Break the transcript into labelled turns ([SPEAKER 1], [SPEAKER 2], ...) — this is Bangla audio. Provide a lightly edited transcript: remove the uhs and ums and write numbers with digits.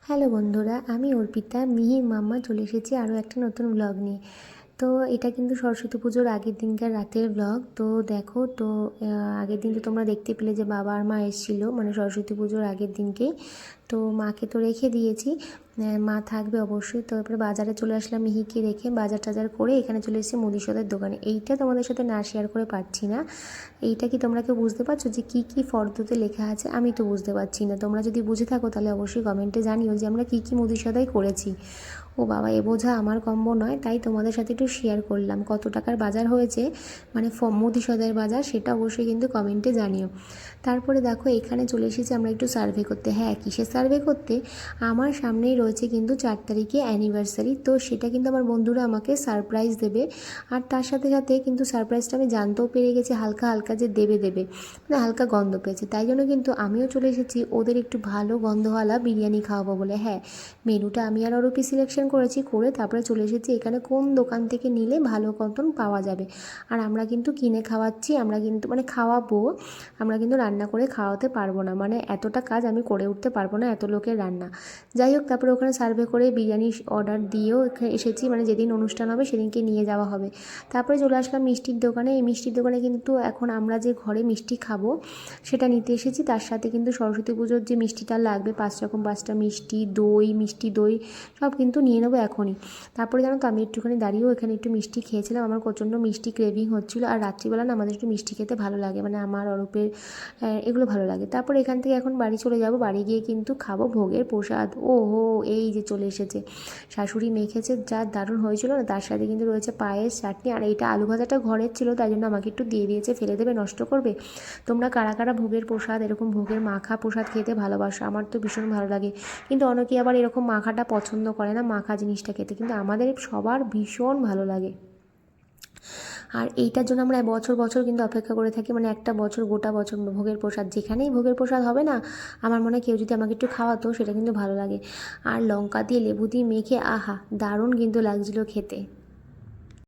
[SPEAKER 1] হ্যালো বন্ধুরা, আমি অর্পিতা মিহির মাম্মা চলে এসেছি আরও একটা নতুন ব্লগ নিয়ে। তো এটা কিন্তু সরস্বতী পুজোর আগের দিনকার রাতের ব্লগ। তো দেখো তো আগের দিন তো তোমরা দেখতে পেলে যে বাবা আর মা এসেছিলো, মানে সরস্বতী পুজোর আগের দিনকেই। তো মাকে তো রেখে দিয়েছি, মা থাকবে অবশ্যই। তো তারপরে বাজারে চলে আসলাম মিহিকে রেখে, বাজার টাজার করে এখানে চলে এসেছি মুদি সদার দোকানে। এইটা তোমাদের সাথে না শেয়ার করে পারছি না। এইটা কি তোমরা কেউ বুঝতে পারছো যে কী কী ফর্দতে লেখা আছে? আমি তো বুঝতে পারছি না। তোমরা যদি বুঝে থাকো তাহলে অবশ্যই কমেন্টে জানিও যে আমরা কী কী মুদি সদাই করেছি। ও বাবা, এ বোঝা আমার কম্ব নয়, তাই তোমাদের সাথে একটু শেয়ার করলাম কত টাকার বাজার হয়েছে, মানে মুদি সদাইয়ের বাজার, সেটা অবশ্যই কিন্তু কমেন্টে জানিও। তারপরে দেখো এখানে চলে এসেছি আমরা একটু সার্ভে করতে। হ্যাঁ, কিসের সার্ভে করতে? আমার সামনেই রয়েছে কিন্তু 4 তারিখে অ্যানিভার্সারি, তো সেটা কিন্তু আমার বন্ধুরা আমাকে সারপ্রাইজ দেবে। আর তার সাথে সাথে কিন্তু সারপ্রাইজটা আমি জানতেও পেরে গেছি হালকা হালকা যে দেবে, মানে হালকা গন্ধ পেয়েছে, তাই জন্য কিন্তু আমিও চলে এসেছি ওদের একটু ভালো গন্ধওয়ালা বিরিয়ানি খাওয়াবো বলে। হ্যাঁ, মেনুটা আমি আর অরূপী সিলেকশন করেছি, করে তারপরে চলে এসেছি এখানে কোন দোকান থেকে নিলে ভালো মতন পাওয়া যাবে। আর আমরা কিন্তু কিনে খাওয়াচ্ছি, আমরা কিন্তু মানে খাওয়াবো, আমরা কিন্তু রান্না করে খাওয়াতে পারবো না, মানে এতটা কাজ আমি করে উঠতে পারবো না, এত লোকের রান্না। যাই হোক, তারপরে ওখানে সার্ভে করে বিরিয়ানি অর্ডার দিয়েও এসেছি, মানে যেদিন অনুষ্ঠান হবে সেদিনকে নিয়ে যাওয়া হবে। তারপরে চলে আসলাম মিষ্টির দোকানে। এই মিষ্টির দোকানে কিন্তু এখন আমরা যে ঘরে মিষ্টি খাবো সেটা নিতে এসেছি, তার সাথে কিন্তু সরস্বতী পুজোর যে মিষ্টিটা লাগবে 5 রকম 5টা মিষ্টি, দই, মিষ্টি দই সব কিন্তু নিয়ে নেবো এখনই। তারপরে জানো তো আমি একটুখানি দাঁড়িয়েও এখানে একটু মিষ্টি খেয়েছিলাম, আমার প্রচণ্ড মিষ্টি ক্রেভিং হচ্ছিলো। আর রাত্রিবেলা না আমাদের একটু মিষ্টি খেতে ভালো লাগে, মানে আমার অরূপের এগুলো ভালো লাগে। তারপরে এখান থেকে এখন বাড়ি চলে যাব, বাড়ি গিয়ে কিন্তু খাবো ভোগের প্রসাদ। ও হো, এই যে চলে এসেছে, শাশুড়ি মেখেছে, যা দারুণ হয়েছিল না, তার সাথে কিন্তু রয়েছে পায়েস, চাটনি, আর এইটা আলু ভাজাটা ঘরের ছিল, তাই জন্য আমাকে একটু দিয়ে দিয়েছে, ফেলে দেবে, নষ্ট করবে। তোমরা কারা কারা ভোগের প্রসাদ, এরকম ভোগের মাখা প্রসাদ খেতে ভালোবাসো? আমার তো ভীষণ ভালো লাগে, কিন্তু অনেকে আবার এরকম মাখাটা পছন্দ করে না, মাখা জিনিসটা খেতে, কিন্তু আমাদের সবার ভীষণ ভালো লাগে। আর এইটার জন্য আমরা বছর বছর কিন্তু অপেক্ষা করে থাকি, মানে একটা বছর, গোটা বছর ভোগের প্রসাদ, যেখানেই ভোগের প্রসাদ হবে না, আমার মনে হয় কেউ যদি আমাকে একটু খাওয়াতো সেটা কিন্তু ভালো লাগে। আর লঙ্কা দিয়ে লেবু দিয়ে মেখে, আহা দারুণ কিন্তু লাগছিলো খেতে।